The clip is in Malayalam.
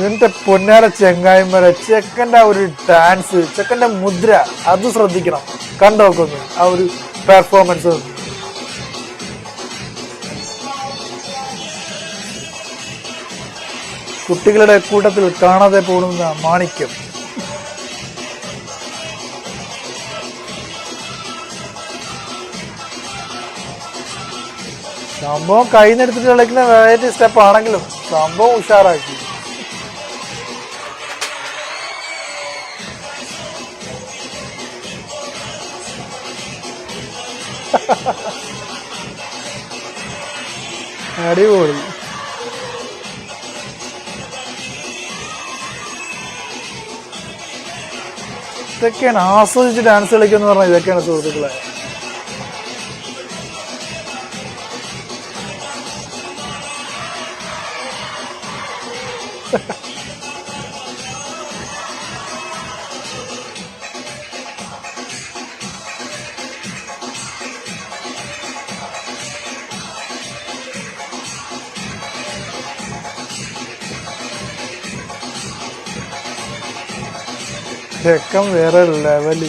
എന്റെ പൊന്നാര ചെങ്ങായിമാരെ, ചെക്കൻ്റെ ആ ഒരു ഡാൻസ്, ചെക്കൻ്റെ മുദ്ര, അത് ശ്രദ്ധിക്കണം. കണ്ടോക്കൊന്ന് ആ ഒരു പെർഫോമൻസ്. കുട്ടികളുടെ കൂട്ടത്തിൽ കാണാതെ പോകുന്ന മാണിക്യം. സംഭവം കൈന്നെടുത്തിട്ട് കളിക്കുന്ന വെറൈറ്റി സ്റ്റെപ്പ് ആണെങ്കിലും സംഭവം ഉഷാറാക്കി. അടിപൊളി. ഇതൊക്കെയാണ് ആസ്വദിച്ച് ഡാൻസ് കളിക്കുക പറഞ്ഞാൽ. ഇതൊക്കെയാണ് സുഹൃത്തുക്കളെ. ചെക്കൻ വേറെ ലെവല്.